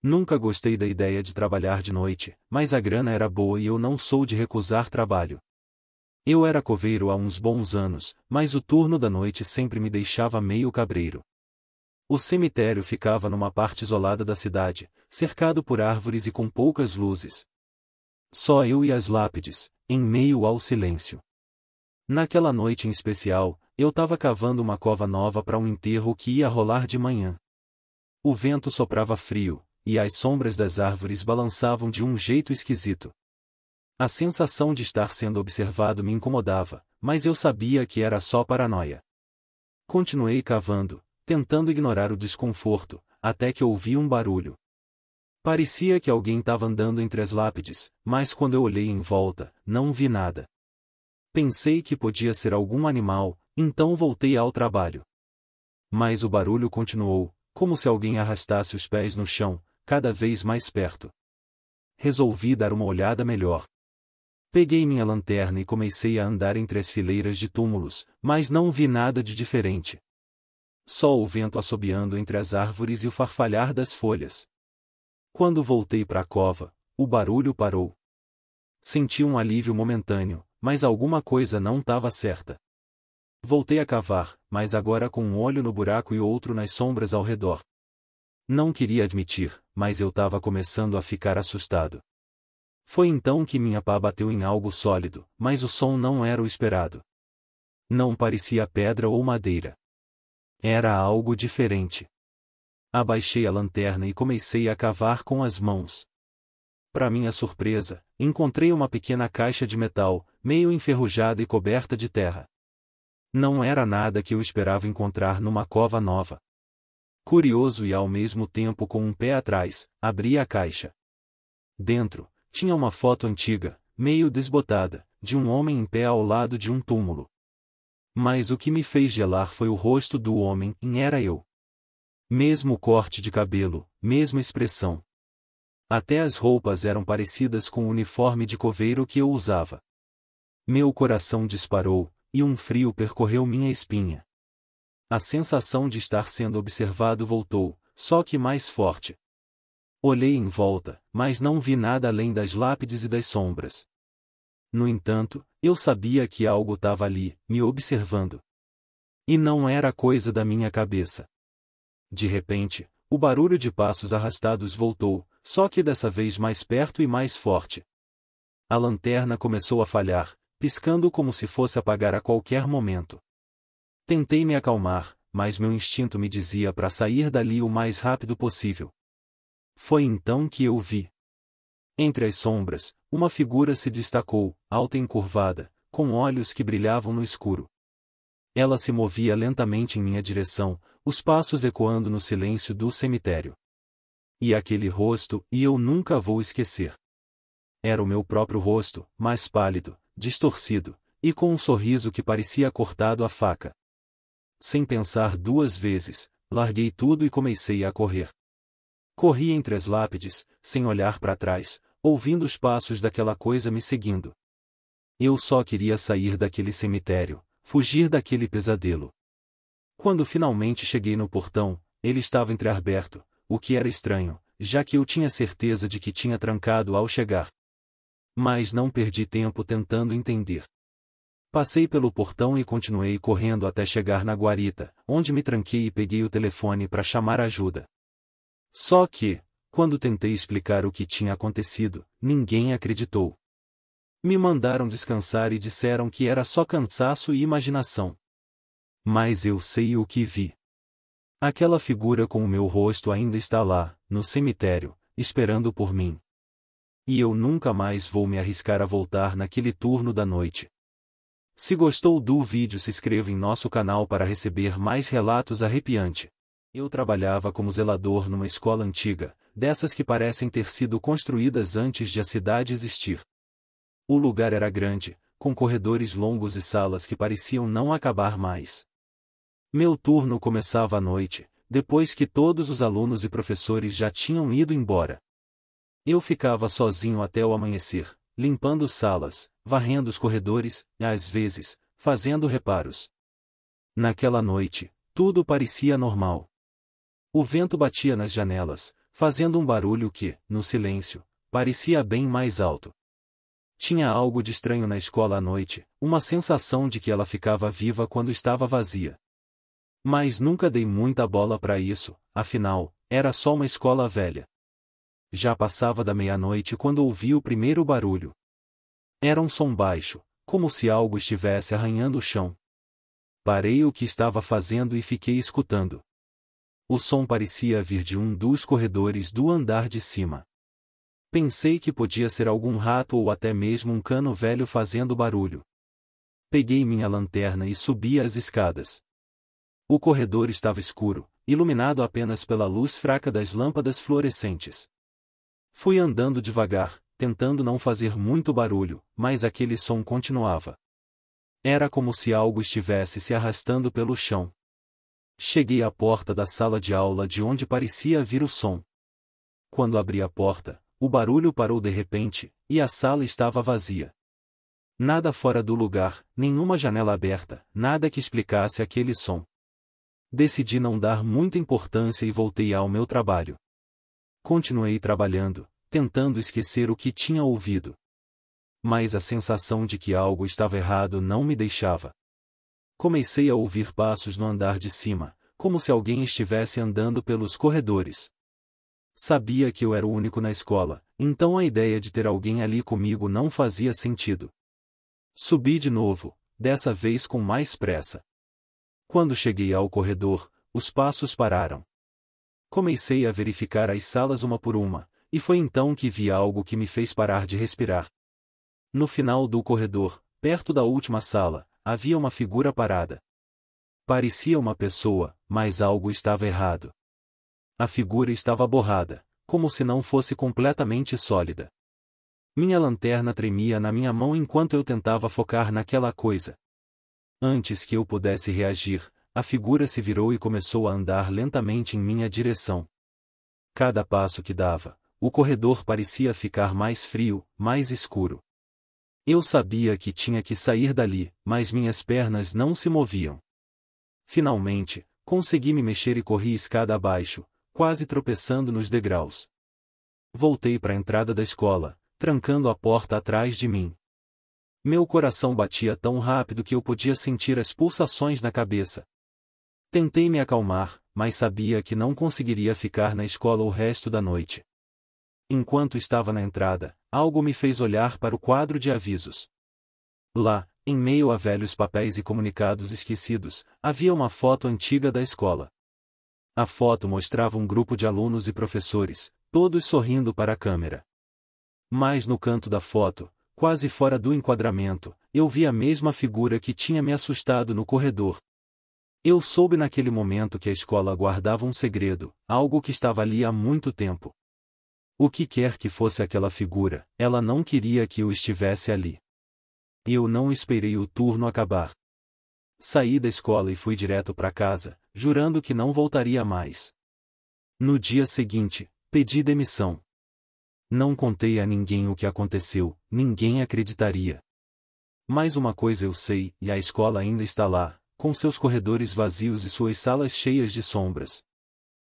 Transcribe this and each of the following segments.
Nunca gostei da ideia de trabalhar de noite, mas a grana era boa e eu não sou de recusar trabalho. Eu era coveiro há uns bons anos, mas o turno da noite sempre me deixava meio cabreiro. O cemitério ficava numa parte isolada da cidade, cercado por árvores e com poucas luzes. Só eu e as lápides, em meio ao silêncio. Naquela noite em especial, eu estava cavando uma cova nova para um enterro que ia rolar de manhã. O vento soprava frio, e as sombras das árvores balançavam de um jeito esquisito. A sensação de estar sendo observado me incomodava, mas eu sabia que era só paranoia. Continuei cavando, tentando ignorar o desconforto, até que ouvi um barulho. Parecia que alguém estava andando entre as lápides, mas quando eu olhei em volta, não vi nada. Pensei que podia ser algum animal, então voltei ao trabalho. Mas o barulho continuou, como se alguém arrastasse os pés no chão, cada vez mais perto. Resolvi dar uma olhada melhor. Peguei minha lanterna e comecei a andar entre as fileiras de túmulos, mas não vi nada de diferente. Só o vento assobiando entre as árvores e o farfalhar das folhas. Quando voltei para a cova, o barulho parou. Senti um alívio momentâneo, mas alguma coisa não estava certa. Voltei a cavar, mas agora com um olho no buraco e outro nas sombras ao redor. Não queria admitir, mas eu estava começando a ficar assustado. Foi então que minha pá bateu em algo sólido, mas o som não era o esperado. Não parecia pedra ou madeira. Era algo diferente. Abaixei a lanterna e comecei a cavar com as mãos. Para minha surpresa, encontrei uma pequena caixa de metal, meio enferrujada e coberta de terra. Não era nada que eu esperava encontrar numa cova nova. Curioso e ao mesmo tempo com um pé atrás, abri a caixa. Dentro, tinha uma foto antiga, meio desbotada, de um homem em pé ao lado de um túmulo. Mas o que me fez gelar foi o rosto do homem, e era eu. Mesmo corte de cabelo, mesma expressão. Até as roupas eram parecidas com o uniforme de coveiro que eu usava. Meu coração disparou, e um frio percorreu minha espinha. A sensação de estar sendo observado voltou, só que mais forte. Olhei em volta, mas não vi nada além das lápides e das sombras. No entanto, eu sabia que algo estava ali, me observando. E não era coisa da minha cabeça. De repente, o barulho de passos arrastados voltou, só que dessa vez mais perto e mais forte. A lanterna começou a falhar, piscando como se fosse apagar a qualquer momento. Tentei me acalmar, mas meu instinto me dizia para sair dali o mais rápido possível. Foi então que eu vi. Entre as sombras, uma figura se destacou, alta e encurvada, com olhos que brilhavam no escuro. Ela se movia lentamente em minha direção, os passos ecoando no silêncio do cemitério. E aquele rosto, e eu nunca vou esquecer. Era o meu próprio rosto, mais pálido, distorcido, e com um sorriso que parecia cortado à faca. Sem pensar duas vezes, larguei tudo e comecei a correr. Corri entre as lápides, sem olhar para trás, ouvindo os passos daquela coisa me seguindo. Eu só queria sair daquele cemitério, fugir daquele pesadelo. Quando finalmente cheguei no portão, ele estava entreaberto, o que era estranho, já que eu tinha certeza de que tinha trancado ao chegar. Mas não perdi tempo tentando entender. Passei pelo portão e continuei correndo até chegar na guarita, onde me tranquei e peguei o telefone para chamar ajuda. Só que, quando tentei explicar o que tinha acontecido, ninguém acreditou. Me mandaram descansar e disseram que era só cansaço e imaginação. Mas eu sei o que vi. Aquela figura com o meu rosto ainda está lá, no cemitério, esperando por mim. E eu nunca mais vou me arriscar a voltar naquele turno da noite. Se gostou do vídeo, se inscreva em nosso canal para receber mais relatos arrepiantes. Eu trabalhava como zelador numa escola antiga, dessas que parecem ter sido construídas antes de a cidade existir. O lugar era grande, com corredores longos e salas que pareciam não acabar mais. Meu turno começava à noite, depois que todos os alunos e professores já tinham ido embora. Eu ficava sozinho até o amanhecer, limpando salas, varrendo os corredores, e às vezes, fazendo reparos. Naquela noite, tudo parecia normal. O vento batia nas janelas, fazendo um barulho que, no silêncio, parecia bem mais alto. Tinha algo de estranho na escola à noite, uma sensação de que ela ficava viva quando estava vazia. Mas nunca dei muita bola para isso, afinal, era só uma escola velha. Já passava da meia-noite quando ouvi o primeiro barulho. Era um som baixo, como se algo estivesse arranhando o chão. Parei o que estava fazendo e fiquei escutando. O som parecia vir de um dos corredores do andar de cima. Pensei que podia ser algum rato ou até mesmo um cano velho fazendo barulho. Peguei minha lanterna e subi as escadas. O corredor estava escuro, iluminado apenas pela luz fraca das lâmpadas fluorescentes. Fui andando devagar, tentando não fazer muito barulho, mas aquele som continuava. Era como se algo estivesse se arrastando pelo chão. Cheguei à porta da sala de aula de onde parecia vir o som. Quando abri a porta, o barulho parou de repente, e a sala estava vazia. Nada fora do lugar, nenhuma janela aberta, nada que explicasse aquele som. Decidi não dar muita importância e voltei ao meu trabalho. Continuei trabalhando, tentando esquecer o que tinha ouvido. Mas a sensação de que algo estava errado não me deixava. Comecei a ouvir passos no andar de cima, como se alguém estivesse andando pelos corredores. Sabia que eu era o único na escola, então a ideia de ter alguém ali comigo não fazia sentido. Subi de novo, dessa vez com mais pressa. Quando cheguei ao corredor, os passos pararam. Comecei a verificar as salas uma por uma, e foi então que vi algo que me fez parar de respirar. No final do corredor, perto da última sala, havia uma figura parada. Parecia uma pessoa, mas algo estava errado. A figura estava borrada, como se não fosse completamente sólida. Minha lanterna tremia na minha mão enquanto eu tentava focar naquela coisa. Antes que eu pudesse reagir, a figura se virou e começou a andar lentamente em minha direção. Cada passo que dava, o corredor parecia ficar mais frio, mais escuro. Eu sabia que tinha que sair dali, mas minhas pernas não se moviam. Finalmente, consegui me mexer e corri escada abaixo, quase tropeçando nos degraus. Voltei para a entrada da escola, trancando a porta atrás de mim. Meu coração batia tão rápido que eu podia sentir as pulsações na cabeça. Tentei me acalmar, mas sabia que não conseguiria ficar na escola o resto da noite. Enquanto estava na entrada, algo me fez olhar para o quadro de avisos. Lá, em meio a velhos papéis e comunicados esquecidos, havia uma foto antiga da escola. A foto mostrava um grupo de alunos e professores, todos sorrindo para a câmera. Mas no canto da foto, quase fora do enquadramento, eu vi a mesma figura que tinha me assustado no corredor. Eu soube naquele momento que a escola guardava um segredo, algo que estava ali há muito tempo. O que quer que fosse aquela figura, ela não queria que eu estivesse ali. Eu não esperei o turno acabar. Saí da escola e fui direto para casa, jurando que não voltaria mais. No dia seguinte, pedi demissão. Não contei a ninguém o que aconteceu, ninguém acreditaria. Mas uma coisa eu sei, e a escola ainda está lá, com seus corredores vazios e suas salas cheias de sombras.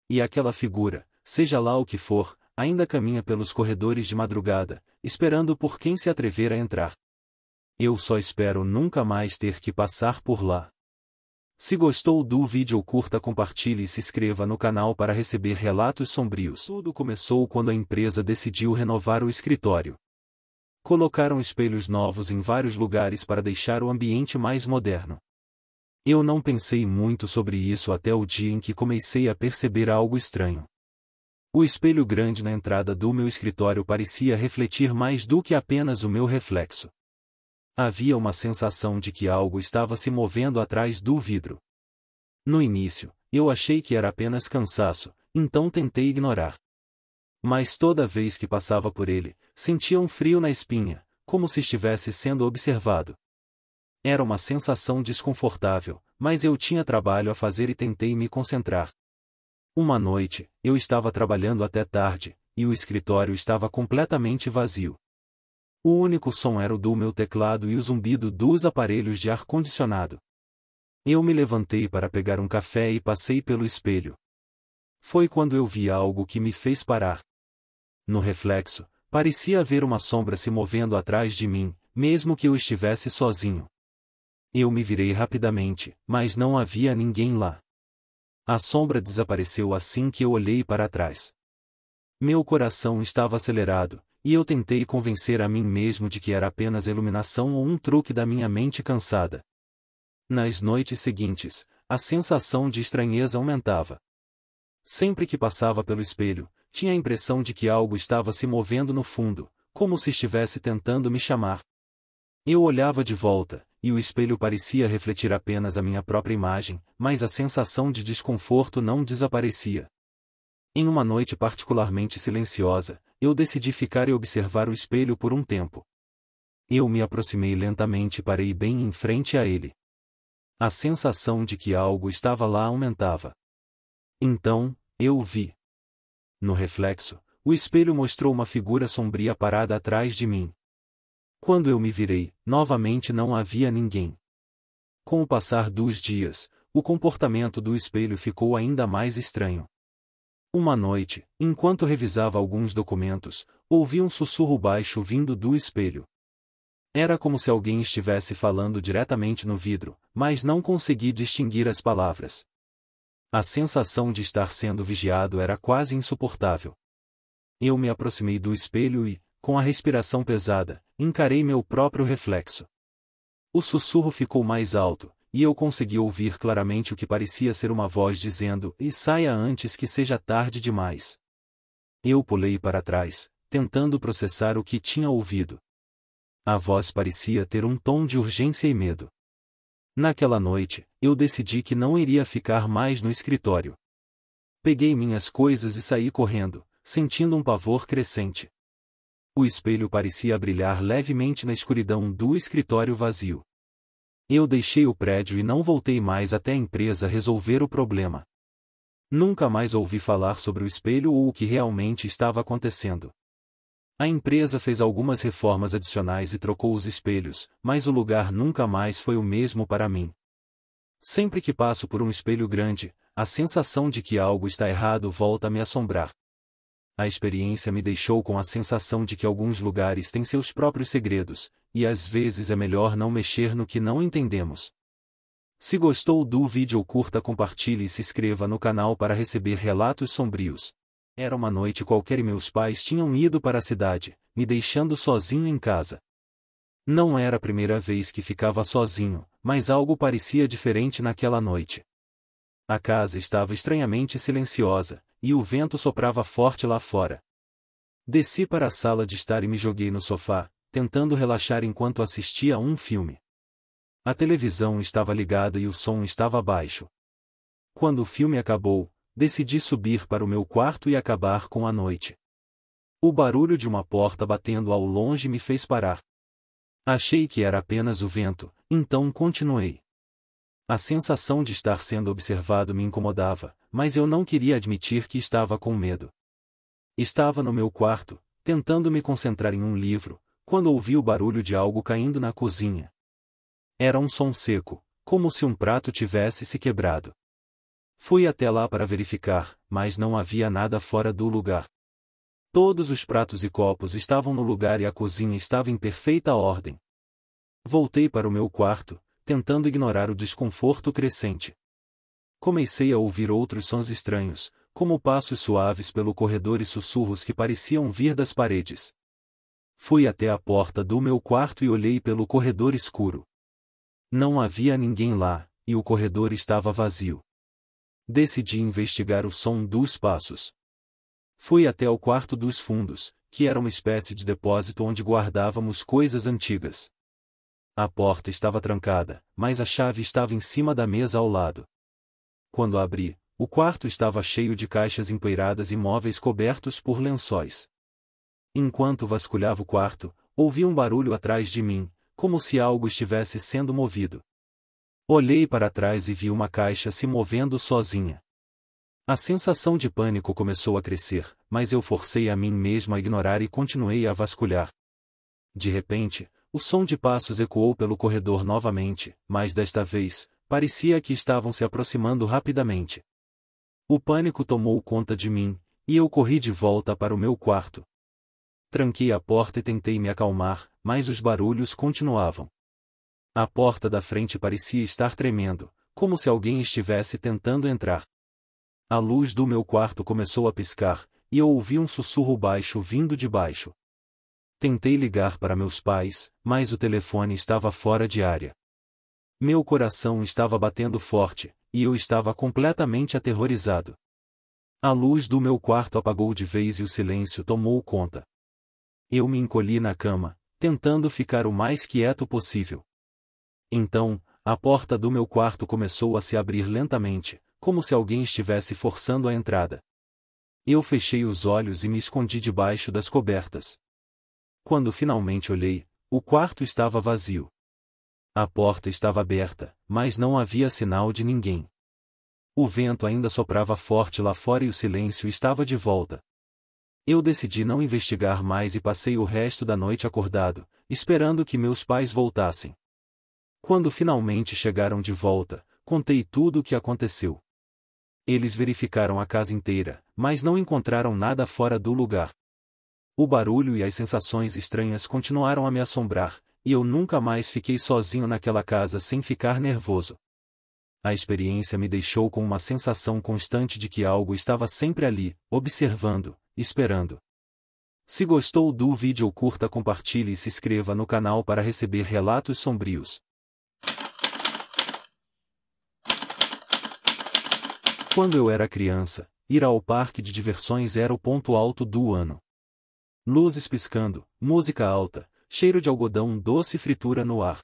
E aquela figura, seja lá o que for, ainda caminha pelos corredores de madrugada, esperando por quem se atrever a entrar. Eu só espero nunca mais ter que passar por lá. Se gostou do vídeo, curta, compartilhe e se inscreva no canal para receber relatos sombrios. Tudo começou quando a empresa decidiu renovar o escritório. Colocaram espelhos novos em vários lugares para deixar o ambiente mais moderno. Eu não pensei muito sobre isso até o dia em que comecei a perceber algo estranho. O espelho grande na entrada do meu escritório parecia refletir mais do que apenas o meu reflexo. Havia uma sensação de que algo estava se movendo atrás do vidro. No início, eu achei que era apenas cansaço, então tentei ignorar. Mas toda vez que passava por ele, sentia um frio na espinha, como se estivesse sendo observado. Era uma sensação desconfortável, mas eu tinha trabalho a fazer e tentei me concentrar. Uma noite, eu estava trabalhando até tarde, e o escritório estava completamente vazio. O único som era o do meu teclado e o zumbido dos aparelhos de ar-condicionado. Eu me levantei para pegar um café e passei pelo espelho. Foi quando eu vi algo que me fez parar. No reflexo, parecia haver uma sombra se movendo atrás de mim, mesmo que eu estivesse sozinho. Eu me virei rapidamente, mas não havia ninguém lá. A sombra desapareceu assim que eu olhei para trás. Meu coração estava acelerado, e eu tentei convencer a mim mesmo de que era apenas iluminação ou um truque da minha mente cansada. Nas noites seguintes, a sensação de estranheza aumentava. Sempre que passava pelo espelho, tinha a impressão de que algo estava se movendo no fundo, como se estivesse tentando me chamar. Eu olhava de volta, e o espelho parecia refletir apenas a minha própria imagem, mas a sensação de desconforto não desaparecia. Em uma noite particularmente silenciosa, eu decidi ficar e observar o espelho por um tempo. Eu me aproximei lentamente e parei bem em frente a ele. A sensação de que algo estava lá aumentava. Então, eu o vi. No reflexo, o espelho mostrou uma figura sombria parada atrás de mim. Quando eu me virei, novamente não havia ninguém. Com o passar dos dias, o comportamento do espelho ficou ainda mais estranho. Uma noite, enquanto revisava alguns documentos, ouvi um sussurro baixo vindo do espelho. Era como se alguém estivesse falando diretamente no vidro, mas não consegui distinguir as palavras. A sensação de estar sendo vigiado era quase insuportável. Eu me aproximei do espelho e, com a respiração pesada, encarei meu próprio reflexo. O sussurro ficou mais alto, e eu consegui ouvir claramente o que parecia ser uma voz dizendo: "E saia antes que seja tarde demais." Eu pulei para trás, tentando processar o que tinha ouvido. A voz parecia ter um tom de urgência e medo. Naquela noite, eu decidi que não iria ficar mais no escritório. Peguei minhas coisas e saí correndo, sentindo um pavor crescente. O espelho parecia brilhar levemente na escuridão do escritório vazio. Eu deixei o prédio e não voltei mais até a empresa resolver o problema. Nunca mais ouvi falar sobre o espelho ou o que realmente estava acontecendo. A empresa fez algumas reformas adicionais e trocou os espelhos, mas o lugar nunca mais foi o mesmo para mim. Sempre que passo por um espelho grande, a sensação de que algo está errado volta a me assombrar. A experiência me deixou com a sensação de que alguns lugares têm seus próprios segredos, e às vezes é melhor não mexer no que não entendemos. Se gostou do vídeo, curta, compartilhe e se inscreva no canal para receber relatos sombrios. Era uma noite qualquer e meus pais tinham ido para a cidade, me deixando sozinho em casa. Não era a primeira vez que ficava sozinho, mas algo parecia diferente naquela noite. A casa estava estranhamente silenciosa, e o vento soprava forte lá fora. Desci para a sala de estar e me joguei no sofá, tentando relaxar enquanto assistia a um filme. A televisão estava ligada e o som estava baixo. Quando o filme acabou, decidi subir para o meu quarto e acabar com a noite. O barulho de uma porta batendo ao longe me fez parar. Achei que era apenas o vento, então continuei. A sensação de estar sendo observado me incomodava, mas eu não queria admitir que estava com medo. Estava no meu quarto, tentando me concentrar em um livro, quando ouvi o barulho de algo caindo na cozinha. Era um som seco, como se um prato tivesse se quebrado. Fui até lá para verificar, mas não havia nada fora do lugar. Todos os pratos e copos estavam no lugar e a cozinha estava em perfeita ordem. Voltei para o meu quarto, tentando ignorar o desconforto crescente. Comecei a ouvir outros sons estranhos, como passos suaves pelo corredor e sussurros que pareciam vir das paredes. Fui até a porta do meu quarto e olhei pelo corredor escuro. Não havia ninguém lá, e o corredor estava vazio. Decidi investigar o som dos passos. Fui até o quarto dos fundos, que era uma espécie de depósito onde guardávamos coisas antigas. A porta estava trancada, mas a chave estava em cima da mesa ao lado. Quando abri, o quarto estava cheio de caixas empoeiradas e móveis cobertos por lençóis. Enquanto vasculhava o quarto, ouvi um barulho atrás de mim, como se algo estivesse sendo movido. Olhei para trás e vi uma caixa se movendo sozinha. A sensação de pânico começou a crescer, mas eu forcei a mim mesmo a ignorar e continuei a vasculhar. De repente, o som de passos ecoou pelo corredor novamente, mas desta vez, parecia que estavam se aproximando rapidamente. O pânico tomou conta de mim, e eu corri de volta para o meu quarto. Tranquei a porta e tentei me acalmar, mas os barulhos continuavam. A porta da frente parecia estar tremendo, como se alguém estivesse tentando entrar. A luz do meu quarto começou a piscar, e eu ouvi um sussurro baixo vindo de baixo. Tentei ligar para meus pais, mas o telefone estava fora de área. Meu coração estava batendo forte, e eu estava completamente aterrorizado. A luz do meu quarto apagou de vez e o silêncio tomou conta. Eu me encolhi na cama, tentando ficar o mais quieto possível. Então, a porta do meu quarto começou a se abrir lentamente, como se alguém estivesse forçando a entrada. Eu fechei os olhos e me escondi debaixo das cobertas. Quando finalmente olhei, o quarto estava vazio. A porta estava aberta, mas não havia sinal de ninguém. O vento ainda soprava forte lá fora e o silêncio estava de volta. Eu decidi não investigar mais e passei o resto da noite acordado, esperando que meus pais voltassem. Quando finalmente chegaram de volta, contei tudo o que aconteceu. Eles verificaram a casa inteira, mas não encontraram nada fora do lugar. O barulho e as sensações estranhas continuaram a me assombrar, e eu nunca mais fiquei sozinho naquela casa sem ficar nervoso. A experiência me deixou com uma sensação constante de que algo estava sempre ali, observando, esperando. Se gostou do vídeo, curta, compartilhe e se inscreva no canal para receber relatos sombrios. Quando eu era criança, ir ao parque de diversões era o ponto alto do ano. Luzes piscando, música alta, cheiro de algodão doce e fritura no ar.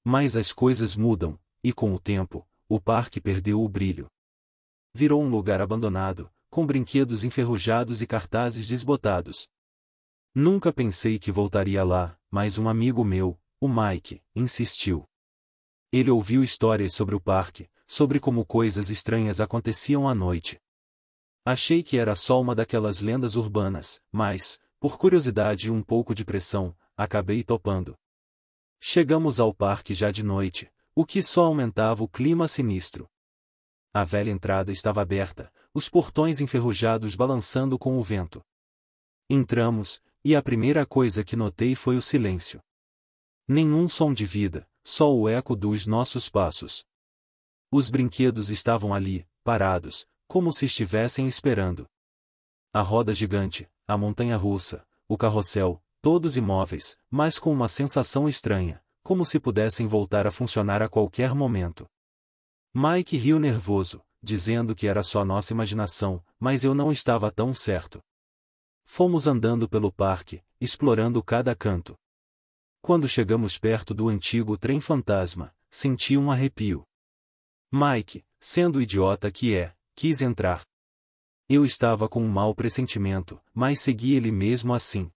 Mas as coisas mudam, e com o tempo, o parque perdeu o brilho. Virou um lugar abandonado, com brinquedos enferrujados e cartazes desbotados. Nunca pensei que voltaria lá, mas um amigo meu, o Mike, insistiu. Ele ouviu histórias sobre o parque, sobre como coisas estranhas aconteciam à noite. Achei que era só uma daquelas lendas urbanas, mas, por curiosidade e um pouco de pressão, acabei topando. Chegamos ao parque já de noite, o que só aumentava o clima sinistro. A velha entrada estava aberta, os portões enferrujados balançando com o vento. Entramos, e a primeira coisa que notei foi o silêncio. Nenhum som de vida, só o eco dos nossos passos. Os brinquedos estavam ali, parados, como se estivessem esperando. A roda gigante, a montanha-russa, o carrossel, todos imóveis, mas com uma sensação estranha, como se pudessem voltar a funcionar a qualquer momento. Mike riu nervoso, dizendo que era só nossa imaginação, mas eu não estava tão certo. Fomos andando pelo parque, explorando cada canto. Quando chegamos perto do antigo trem fantasma, senti um arrepio. Mike, sendo o idiota que é, quis entrar. Eu estava com um mau pressentimento, mas segui ele mesmo assim.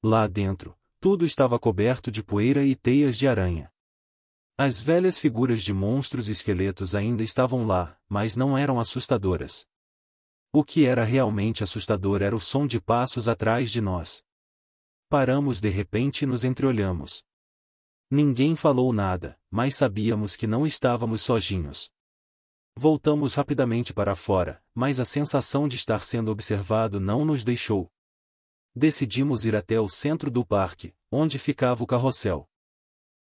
Lá dentro, tudo estava coberto de poeira e teias de aranha. As velhas figuras de monstros e esqueletos ainda estavam lá, mas não eram assustadoras. O que era realmente assustador era o som de passos atrás de nós. Paramos de repente e nos entreolhamos. Ninguém falou nada, mas sabíamos que não estávamos sozinhos. Voltamos rapidamente para fora, mas a sensação de estar sendo observado não nos deixou. Decidimos ir até o centro do parque, onde ficava o carrossel.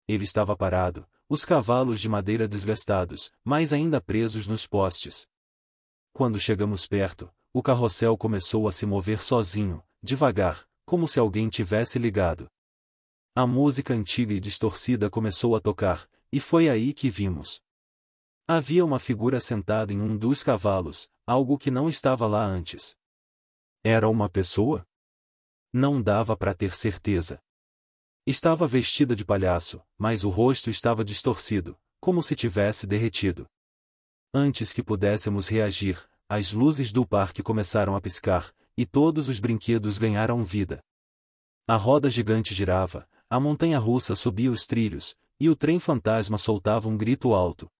Ele estava parado, os cavalos de madeira desgastados, mas ainda presos nos postes. Quando chegamos perto, o carrossel começou a se mover sozinho, devagar, como se alguém tivesse ligado. A música antiga e distorcida começou a tocar, e foi aí que vimos. Havia uma figura sentada em um dos cavalos, algo que não estava lá antes. Era uma pessoa? Não dava para ter certeza. Estava vestida de palhaço, mas o rosto estava distorcido, como se tivesse derretido. Antes que pudéssemos reagir, as luzes do parque começaram a piscar, e todos os brinquedos ganharam vida. A roda gigante girava, a montanha-russa subia os trilhos, e o trem fantasma soltava um grito alto.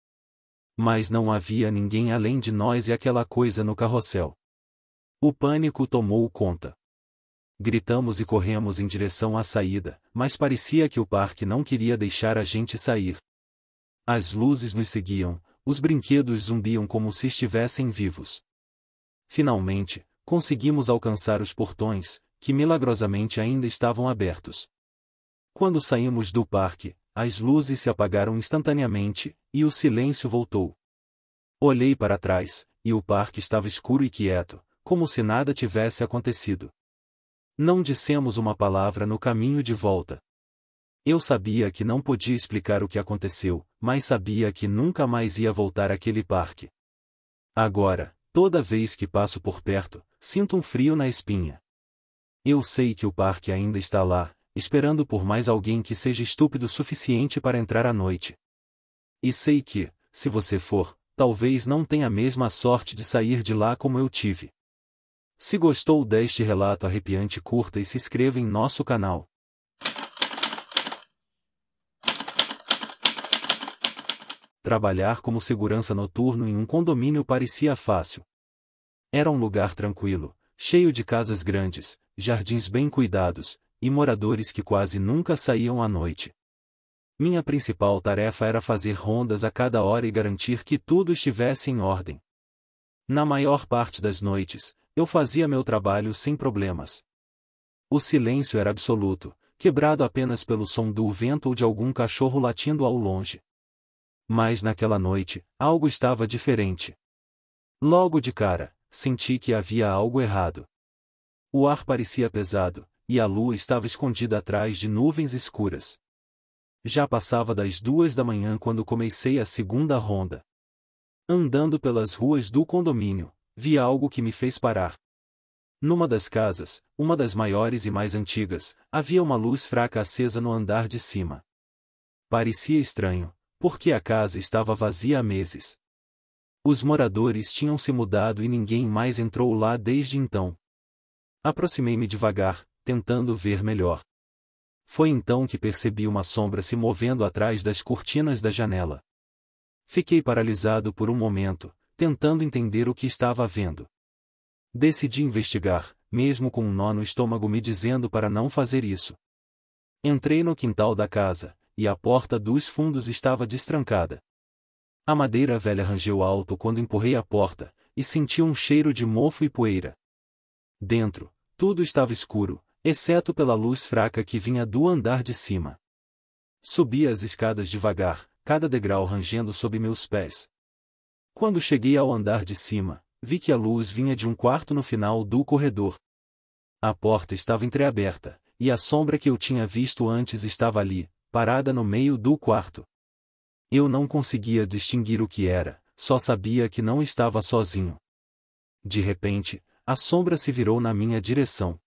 Mas não havia ninguém além de nós e aquela coisa no carrossel. O pânico tomou conta. Gritamos e corremos em direção à saída, mas parecia que o parque não queria deixar a gente sair. As luzes nos seguiam, os brinquedos zumbiam como se estivessem vivos. Finalmente, conseguimos alcançar os portões, que milagrosamente ainda estavam abertos. Quando saímos do parque, as luzes se apagaram instantaneamente, e o silêncio voltou. Olhei para trás, e o parque estava escuro e quieto, como se nada tivesse acontecido. Não dissemos uma palavra no caminho de volta. Eu sabia que não podia explicar o que aconteceu, mas sabia que nunca mais ia voltar àquele parque. Agora, toda vez que passo por perto, sinto um frio na espinha. Eu sei que o parque ainda está lá, esperando por mais alguém que seja estúpido o suficiente para entrar à noite. E sei que, se você for, talvez não tenha a mesma sorte de sair de lá como eu tive. Se gostou deste relato arrepiante, curta e se inscreva em nosso canal. Trabalhar como segurança noturno em um condomínio parecia fácil. Era um lugar tranquilo, cheio de casas grandes, jardins bem cuidados, e moradores que quase nunca saíam à noite. Minha principal tarefa era fazer rondas a cada hora e garantir que tudo estivesse em ordem. Na maior parte das noites, eu fazia meu trabalho sem problemas. O silêncio era absoluto, quebrado apenas pelo som do vento ou de algum cachorro latindo ao longe. Mas naquela noite, algo estava diferente. Logo de cara, senti que havia algo errado. O ar parecia pesado, e a lua estava escondida atrás de nuvens escuras. Já passava das 2 da manhã quando comecei a segunda ronda. Andando pelas ruas do condomínio, vi algo que me fez parar. Numa das casas, uma das maiores e mais antigas, havia uma luz fraca acesa no andar de cima. Parecia estranho, porque a casa estava vazia há meses. Os moradores tinham se mudado e ninguém mais entrou lá desde então. Aproximei-me devagar, tentando ver melhor. Foi então que percebi uma sombra se movendo atrás das cortinas da janela. Fiquei paralisado por um momento, tentando entender o que estava vendo. Decidi investigar, mesmo com um nó no estômago me dizendo para não fazer isso. Entrei no quintal da casa, e a porta dos fundos estava destrancada. A madeira velha rangeu alto quando empurrei a porta, e senti um cheiro de mofo e poeira. Dentro, tudo estava escuro, exceto pela luz fraca que vinha do andar de cima. Subi as escadas devagar, cada degrau rangendo sob meus pés. Quando cheguei ao andar de cima, vi que a luz vinha de um quarto no final do corredor. A porta estava entreaberta, e a sombra que eu tinha visto antes estava ali, parada no meio do quarto. Eu não conseguia distinguir o que era, só sabia que não estava sozinho. De repente, a sombra se virou na minha direção.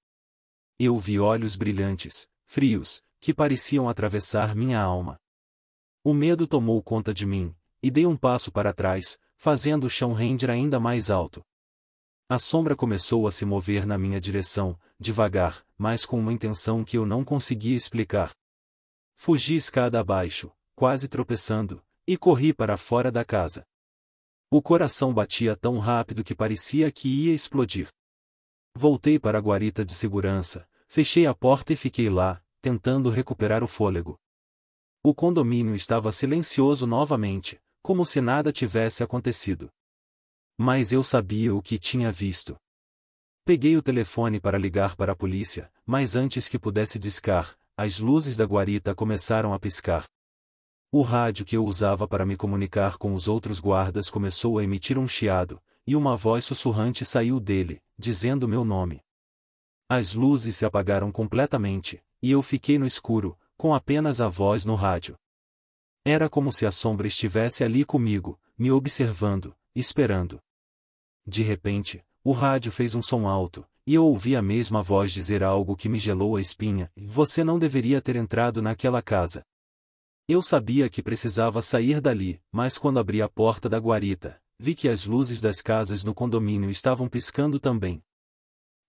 Eu vi olhos brilhantes, frios, que pareciam atravessar minha alma. O medo tomou conta de mim, e dei um passo para trás, fazendo o chão render ainda mais alto. A sombra começou a se mover na minha direção, devagar, mas com uma intenção que eu não conseguia explicar. Fugi escada abaixo, quase tropeçando, e corri para fora da casa. O coração batia tão rápido que parecia que ia explodir. Voltei para a guarita de segurança, fechei a porta e fiquei lá, tentando recuperar o fôlego. O condomínio estava silencioso novamente, como se nada tivesse acontecido. Mas eu sabia o que tinha visto. Peguei o telefone para ligar para a polícia, mas antes que pudesse discar, as luzes da guarita começaram a piscar. O rádio que eu usava para me comunicar com os outros guardas começou a emitir um chiado, e uma voz sussurrante saiu dele, dizendo meu nome. As luzes se apagaram completamente, e eu fiquei no escuro, com apenas a voz no rádio. Era como se a sombra estivesse ali comigo, me observando, esperando. De repente, o rádio fez um som alto, e eu ouvi a mesma voz dizer algo que me gelou a espinha: "Você não deveria ter entrado naquela casa." Eu sabia que precisava sair dali, mas quando abri a porta da guarita, vi que as luzes das casas no condomínio estavam piscando também.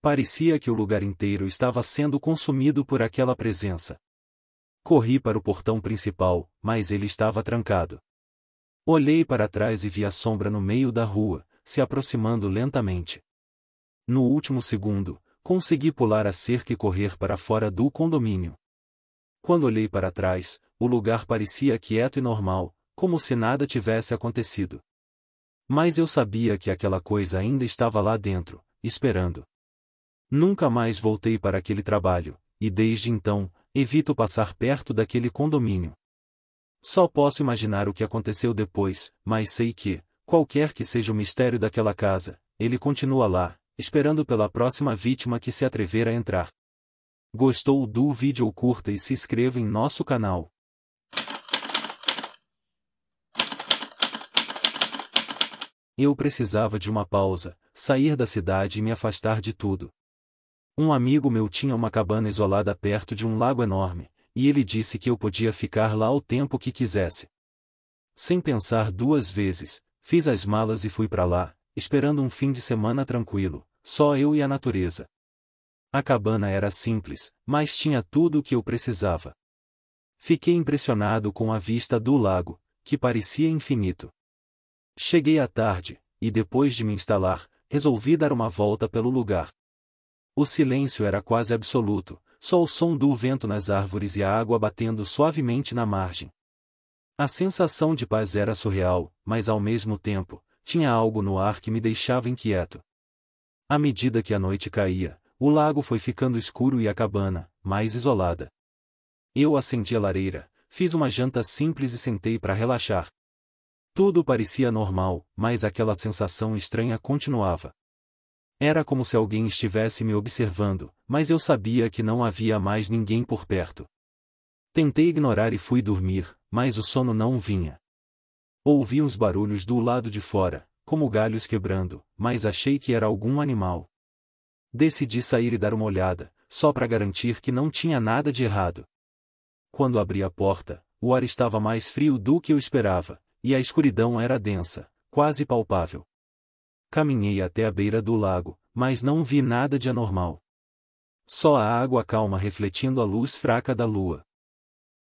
Parecia que o lugar inteiro estava sendo consumido por aquela presença. Corri para o portão principal, mas ele estava trancado. Olhei para trás e vi a sombra no meio da rua, se aproximando lentamente. No último segundo, consegui pular a cerca e correr para fora do condomínio. Quando olhei para trás, o lugar parecia quieto e normal, como se nada tivesse acontecido. Mas eu sabia que aquela coisa ainda estava lá dentro, esperando. Nunca mais voltei para aquele trabalho, e desde então, evito passar perto daquele condomínio. Só posso imaginar o que aconteceu depois, mas sei que, qualquer que seja o mistério daquela casa, ele continua lá, esperando pela próxima vítima que se atrever a entrar. Gostou do vídeo? Curta e se inscreva em nosso canal. Eu precisava de uma pausa, sair da cidade e me afastar de tudo. Um amigo meu tinha uma cabana isolada perto de um lago enorme, e ele disse que eu podia ficar lá o tempo que quisesse. Sem pensar duas vezes, fiz as malas e fui para lá, esperando um fim de semana tranquilo, só eu e a natureza. A cabana era simples, mas tinha tudo o que eu precisava. Fiquei impressionado com a vista do lago, que parecia infinito. Cheguei à tarde, e depois de me instalar, resolvi dar uma volta pelo lugar. O silêncio era quase absoluto, só o som do vento nas árvores e a água batendo suavemente na margem. A sensação de paz era surreal, mas ao mesmo tempo, tinha algo no ar que me deixava inquieto. À medida que a noite caía, o lago foi ficando escuro e a cabana, mais isolada. Eu acendi a lareira, fiz uma janta simples e sentei para relaxar. Tudo parecia normal, mas aquela sensação estranha continuava. Era como se alguém estivesse me observando, mas eu sabia que não havia mais ninguém por perto. Tentei ignorar e fui dormir, mas o sono não vinha. Ouvi uns barulhos do lado de fora, como galhos quebrando, mas achei que era algum animal. Decidi sair e dar uma olhada, só para garantir que não tinha nada de errado. Quando abri a porta, o ar estava mais frio do que eu esperava, e a escuridão era densa, quase palpável. Caminhei até a beira do lago, mas não vi nada de anormal. Só a água calma refletindo a luz fraca da lua.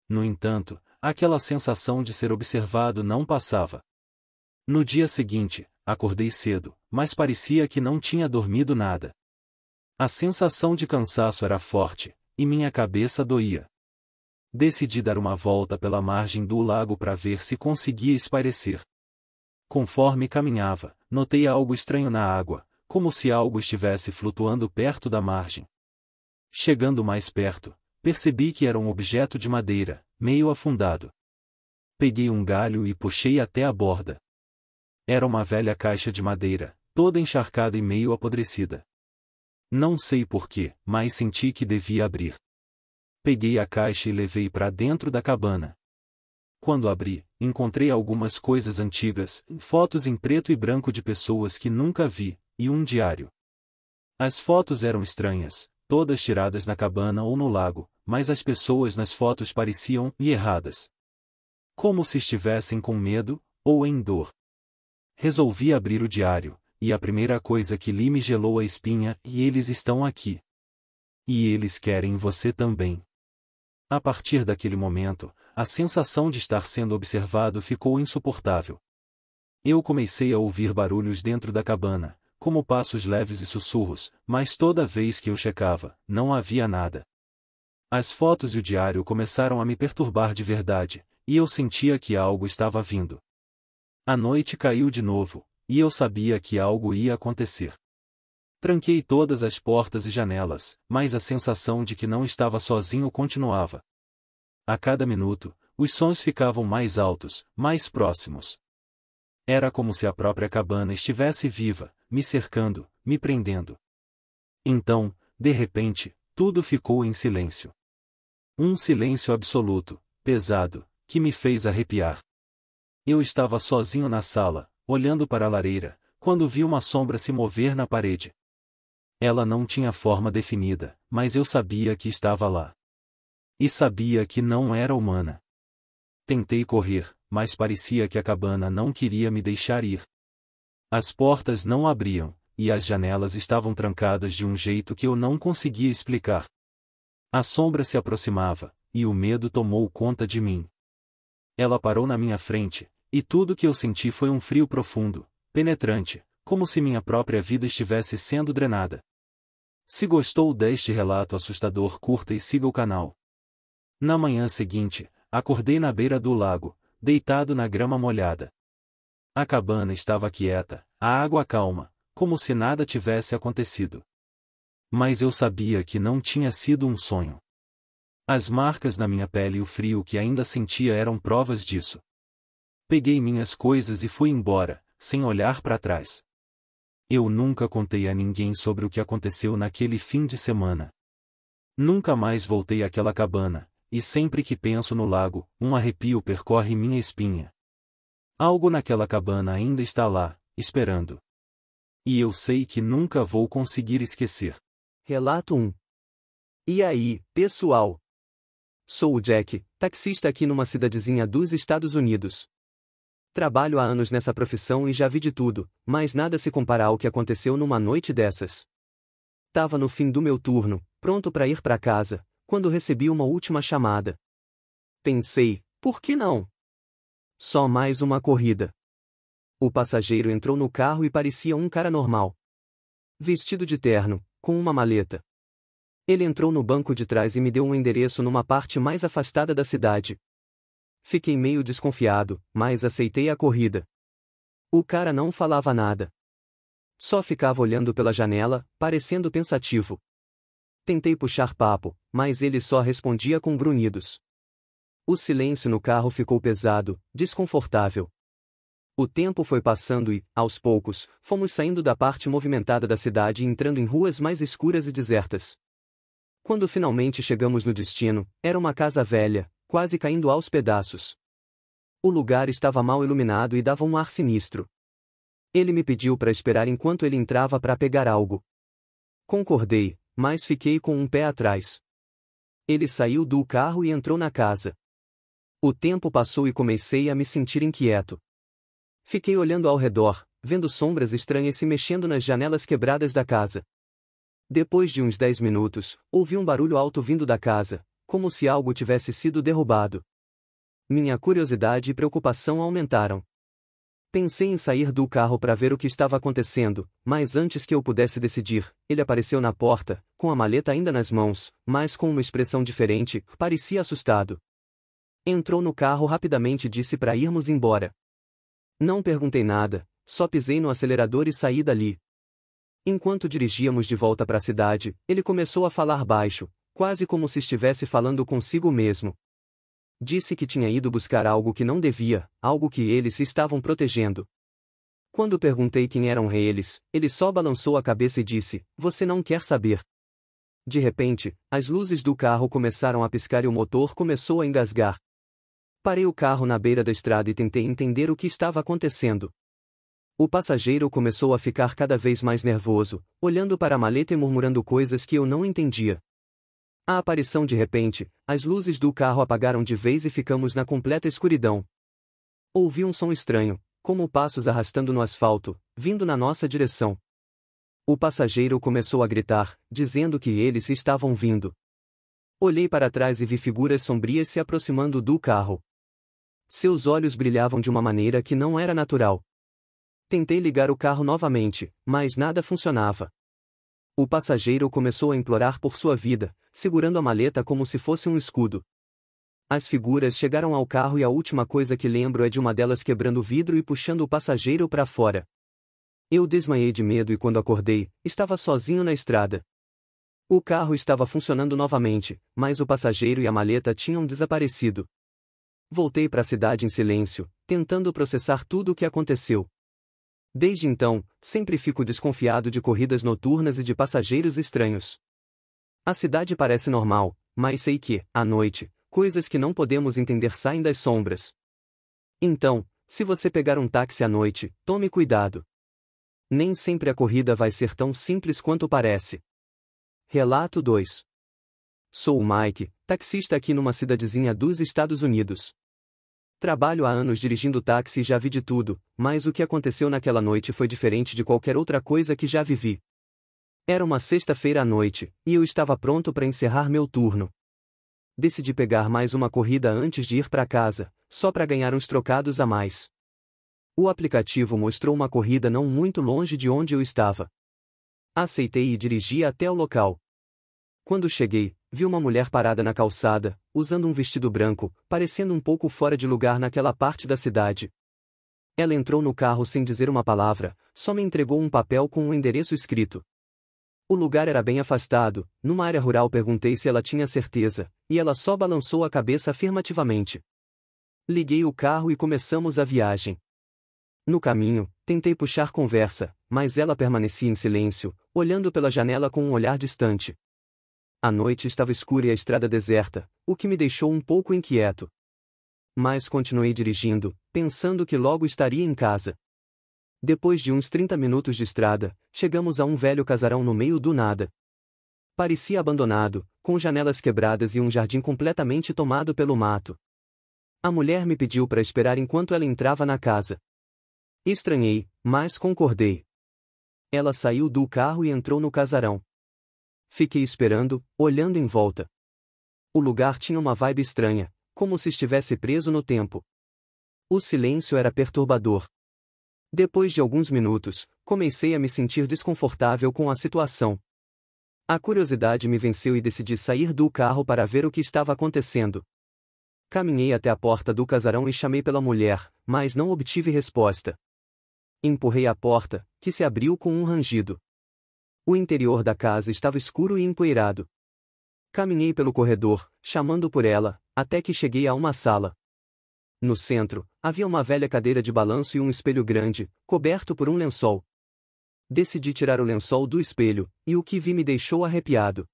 No entanto, aquela sensação de ser observado não passava. No dia seguinte, acordei cedo, mas parecia que não tinha dormido nada. A sensação de cansaço era forte, e minha cabeça doía. Decidi dar uma volta pela margem do lago para ver se conseguia espairecer. Conforme caminhava, notei algo estranho na água, como se algo estivesse flutuando perto da margem. Chegando mais perto, percebi que era um objeto de madeira, meio afundado. Peguei um galho e puxei até a borda. Era uma velha caixa de madeira, toda encharcada e meio apodrecida. Não sei porquê, mas senti que devia abrir. Peguei a caixa e levei para dentro da cabana. Quando abri, encontrei algumas coisas antigas, fotos em preto e branco de pessoas que nunca vi, e um diário. As fotos eram estranhas, todas tiradas na cabana ou no lago, mas as pessoas nas fotos pareciam erradas. Como se estivessem com medo, ou em dor. Resolvi abrir o diário, e a primeira coisa que li me gelou a espinha, e eles estão aqui. E eles querem você também. A partir daquele momento, a sensação de estar sendo observado ficou insuportável. Eu comecei a ouvir barulhos dentro da cabana, como passos leves e sussurros, mas toda vez que eu checava, não havia nada. As fotos e o diário começaram a me perturbar de verdade, e eu sentia que algo estava vindo. A noite caiu de novo, e eu sabia que algo ia acontecer. Tranquei todas as portas e janelas, mas a sensação de que não estava sozinho continuava. A cada minuto, os sons ficavam mais altos, mais próximos. Era como se a própria cabana estivesse viva, me cercando, me prendendo. Então, de repente, tudo ficou em silêncio. Um silêncio absoluto, pesado, que me fez arrepiar. Eu estava sozinho na sala, olhando para a lareira, quando vi uma sombra se mover na parede. Ela não tinha forma definida, mas eu sabia que estava lá. E sabia que não era humana. Tentei correr, mas parecia que a cabana não queria me deixar ir. As portas não abriam, e as janelas estavam trancadas de um jeito que eu não conseguia explicar. A sombra se aproximava, e o medo tomou conta de mim. Ela parou na minha frente, e tudo que eu senti foi um frio profundo, penetrante, como se minha própria vida estivesse sendo drenada. Se gostou deste relato assustador, curta e siga o canal. Na manhã seguinte, acordei na beira do lago, deitado na grama molhada. A cabana estava quieta, a água calma, como se nada tivesse acontecido. Mas eu sabia que não tinha sido um sonho. As marcas na minha pele e o frio que ainda sentia eram provas disso. Peguei minhas coisas e fui embora, sem olhar para trás. Eu nunca contei a ninguém sobre o que aconteceu naquele fim de semana. Nunca mais voltei àquela cabana, e sempre que penso no lago, um arrepio percorre minha espinha. Algo naquela cabana ainda está lá, esperando. E eu sei que nunca vou conseguir esquecer. Relato 1. E aí, pessoal? Sou o Jack, taxista aqui numa cidadezinha dos Estados Unidos. Trabalho há anos nessa profissão e já vi de tudo, mas nada se compara ao que aconteceu numa noite dessas. Tava no fim do meu turno, pronto para ir para casa, quando recebi uma última chamada. Pensei, por que não? Só mais uma corrida. O passageiro entrou no carro e parecia um cara normal. Vestido de terno, com uma maleta. Ele entrou no banco de trás e me deu um endereço numa parte mais afastada da cidade. Fiquei meio desconfiado, mas aceitei a corrida. O cara não falava nada. Só ficava olhando pela janela, parecendo pensativo. Tentei puxar papo, mas ele só respondia com grunhidos. O silêncio no carro ficou pesado, desconfortável. O tempo foi passando e, aos poucos, fomos saindo da parte movimentada da cidade e entrando em ruas mais escuras e desertas. Quando finalmente chegamos no destino, era uma casa velha, quase caindo aos pedaços. O lugar estava mal iluminado e dava um ar sinistro. Ele me pediu para esperar enquanto ele entrava para pegar algo. Concordei, mas fiquei com um pé atrás. Ele saiu do carro e entrou na casa. O tempo passou e comecei a me sentir inquieto. Fiquei olhando ao redor, vendo sombras estranhas se mexendo nas janelas quebradas da casa. Depois de uns 10 minutos, ouvi um barulho alto vindo da casa, como se algo tivesse sido derrubado. Minha curiosidade e preocupação aumentaram. Pensei em sair do carro para ver o que estava acontecendo, mas antes que eu pudesse decidir, ele apareceu na porta, com a maleta ainda nas mãos, mas com uma expressão diferente, parecia assustado. Entrou no carro rapidamente e disse para irmos embora. Não perguntei nada, só pisei no acelerador e saí dali. Enquanto dirigíamos de volta para a cidade, ele começou a falar baixo, quase como se estivesse falando consigo mesmo. Disse que tinha ido buscar algo que não devia, algo que eles estavam protegendo. Quando perguntei quem eram eles, ele só balançou a cabeça e disse, "Você não quer saber." De repente, as luzes do carro começaram a piscar e o motor começou a engasgar. Parei o carro na beira da estrada e tentei entender o que estava acontecendo. O passageiro começou a ficar cada vez mais nervoso, olhando para a maleta e murmurando coisas que eu não entendia. A aparição de repente, as luzes do carro apagaram de vez e ficamos na completa escuridão. Ouvi um som estranho, como passos arrastando no asfalto, vindo na nossa direção. O passageiro começou a gritar, dizendo que eles estavam vindo. Olhei para trás e vi figuras sombrias se aproximando do carro. Seus olhos brilhavam de uma maneira que não era natural. Tentei ligar o carro novamente, mas nada funcionava. O passageiro começou a implorar por sua vida, segurando a maleta como se fosse um escudo. As figuras chegaram ao carro e a última coisa que lembro é de uma delas quebrando o vidro e puxando o passageiro para fora. Eu desmaiei de medo e quando acordei, estava sozinho na estrada. O carro estava funcionando novamente, mas o passageiro e a maleta tinham desaparecido. Voltei para a cidade em silêncio, tentando processar tudo o que aconteceu. Desde então, sempre fico desconfiado de corridas noturnas e de passageiros estranhos. A cidade parece normal, mas sei que, à noite, coisas que não podemos entender saem das sombras. Então, se você pegar um táxi à noite, tome cuidado. Nem sempre a corrida vai ser tão simples quanto parece. Relato 2. Sou o Mike, taxista aqui numa cidadezinha dos Estados Unidos. Trabalho há anos dirigindo táxi e já vi de tudo, mas o que aconteceu naquela noite foi diferente de qualquer outra coisa que já vivi. Era uma sexta-feira à noite, e eu estava pronto para encerrar meu turno. Decidi pegar mais uma corrida antes de ir para casa, só para ganhar uns trocados a mais. O aplicativo mostrou uma corrida não muito longe de onde eu estava. Aceitei e dirigi até o local. Quando cheguei, vi uma mulher parada na calçada, usando um vestido branco, parecendo um pouco fora de lugar naquela parte da cidade. Ela entrou no carro sem dizer uma palavra, só me entregou um papel com um endereço escrito. O lugar era bem afastado, numa área rural. Perguntei se ela tinha certeza, e ela só balançou a cabeça afirmativamente. Liguei o carro e começamos a viagem. No caminho, tentei puxar conversa, mas ela permanecia em silêncio, olhando pela janela com um olhar distante. A noite estava escura e a estrada deserta, o que me deixou um pouco inquieto. Mas continuei dirigindo, pensando que logo estaria em casa. Depois de uns 30 minutos de estrada, chegamos a um velho casarão no meio do nada. Parecia abandonado, com janelas quebradas e um jardim completamente tomado pelo mato. A mulher me pediu para esperar enquanto ela entrava na casa. Estranhei, mas concordei. Ela saiu do carro e entrou no casarão. Fiquei esperando, olhando em volta. O lugar tinha uma vibe estranha, como se estivesse preso no tempo. O silêncio era perturbador. Depois de alguns minutos, comecei a me sentir desconfortável com a situação. A curiosidade me venceu e decidi sair do carro para ver o que estava acontecendo. Caminhei até a porta do casarão e chamei pela mulher, mas não obtive resposta. Empurrei a porta, que se abriu com um rangido. O interior da casa estava escuro e empoeirado. Caminhei pelo corredor, chamando por ela, até que cheguei a uma sala. No centro, havia uma velha cadeira de balanço e um espelho grande, coberto por um lençol. Decidi tirar o lençol do espelho, e o que vi me deixou arrepiado.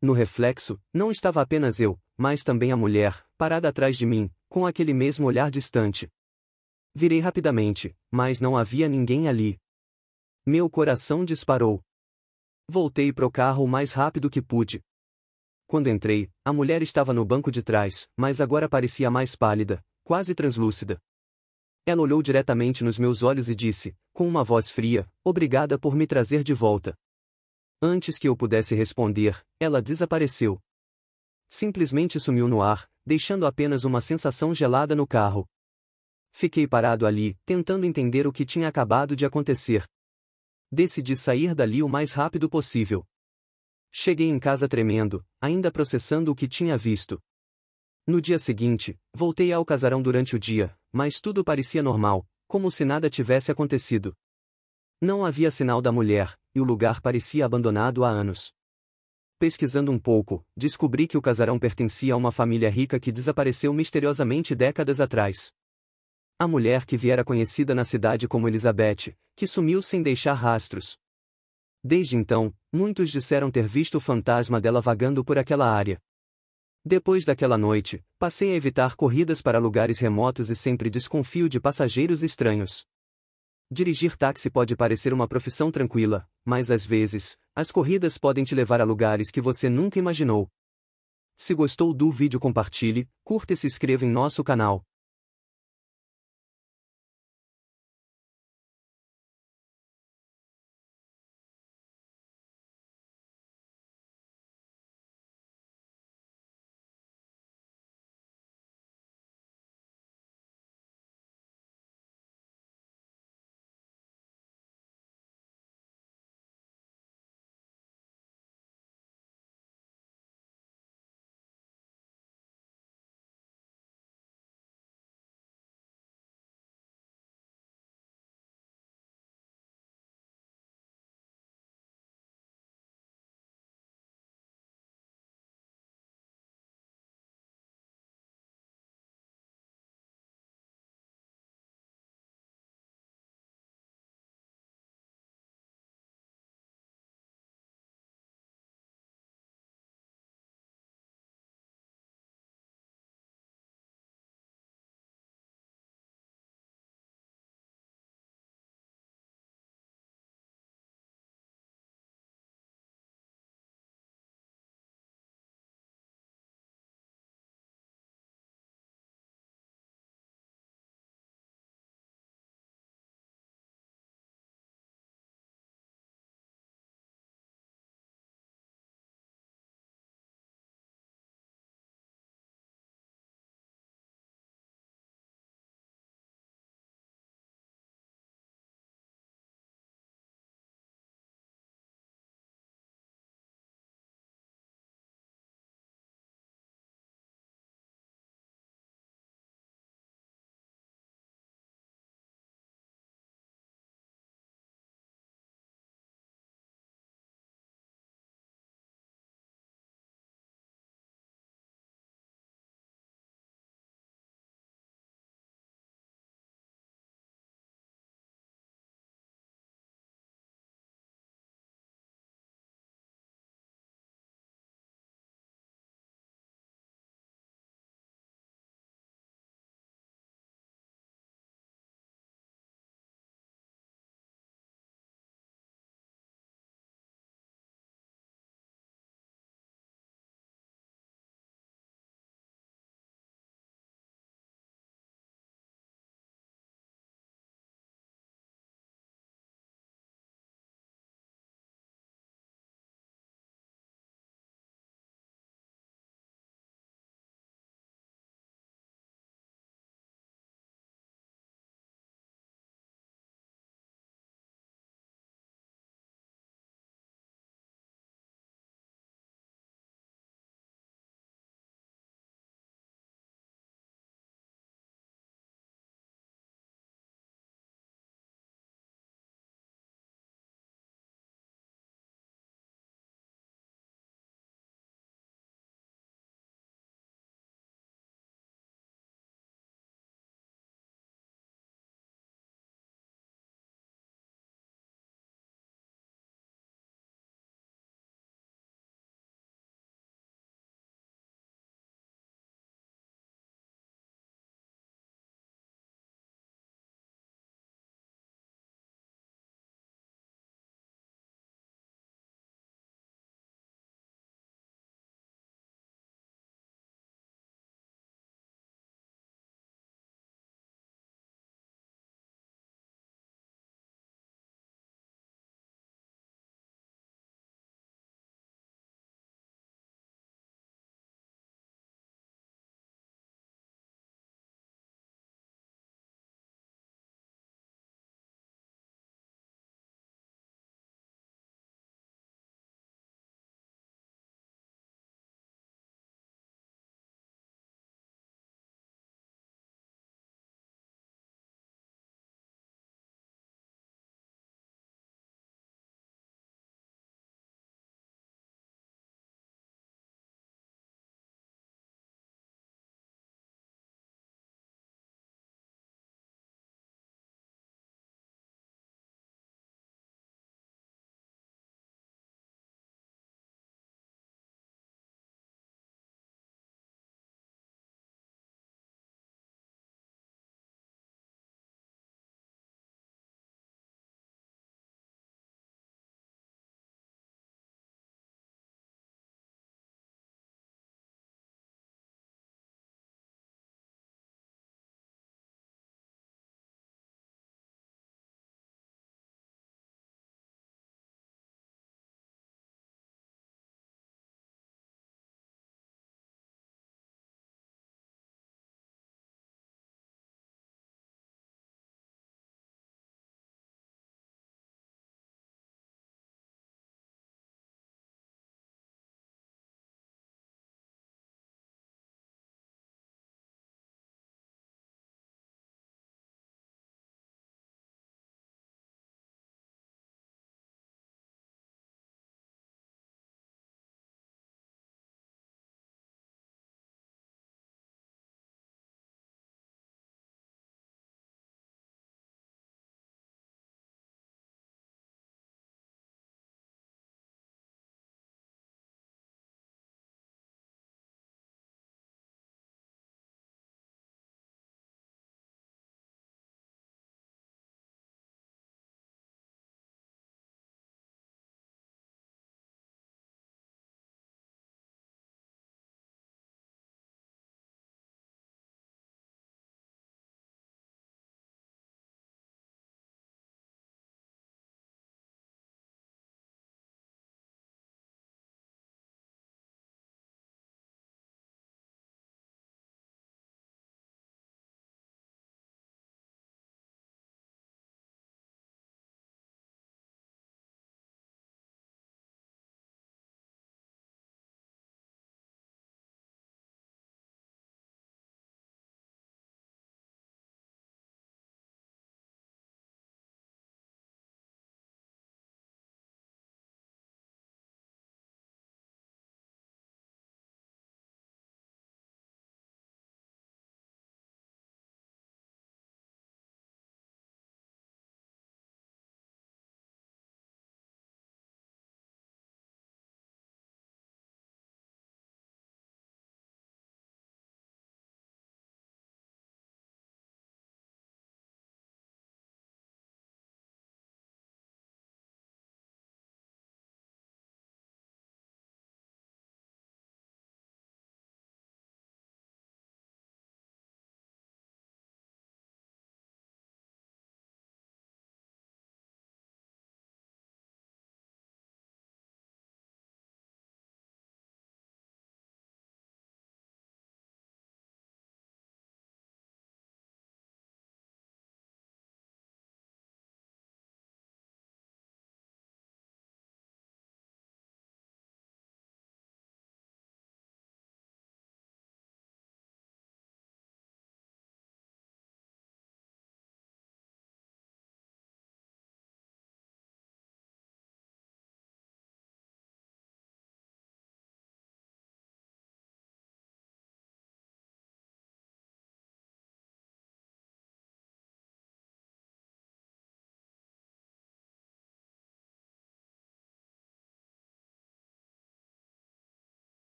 No reflexo, não estava apenas eu, mas também a mulher, parada atrás de mim, com aquele mesmo olhar distante. Virei rapidamente, mas não havia ninguém ali. Meu coração disparou. Voltei para o carro o mais rápido que pude. Quando entrei, a mulher estava no banco de trás, mas agora parecia mais pálida, quase translúcida. Ela olhou diretamente nos meus olhos e disse, com uma voz fria, obrigada por me trazer de volta. Antes que eu pudesse responder, ela desapareceu. Simplesmente sumiu no ar, deixando apenas uma sensação gelada no carro. Fiquei parado ali, tentando entender o que tinha acabado de acontecer. Decidi sair dali o mais rápido possível. Cheguei em casa tremendo, ainda processando o que tinha visto. No dia seguinte, voltei ao casarão durante o dia, mas tudo parecia normal, como se nada tivesse acontecido. Não havia sinal da mulher, e o lugar parecia abandonado há anos. Pesquisando um pouco, descobri que o casarão pertencia a uma família rica que desapareceu misteriosamente décadas atrás. A mulher que viera conhecida na cidade como Elizabeth, que sumiu sem deixar rastros. Desde então, muitos disseram ter visto o fantasma dela vagando por aquela área. Depois daquela noite, passei a evitar corridas para lugares remotos e sempre desconfio de passageiros estranhos. Dirigir táxi pode parecer uma profissão tranquila, mas às vezes, as corridas podem te levar a lugares que você nunca imaginou. Se gostou do vídeo, compartilhe, curta e se inscreva em nosso canal.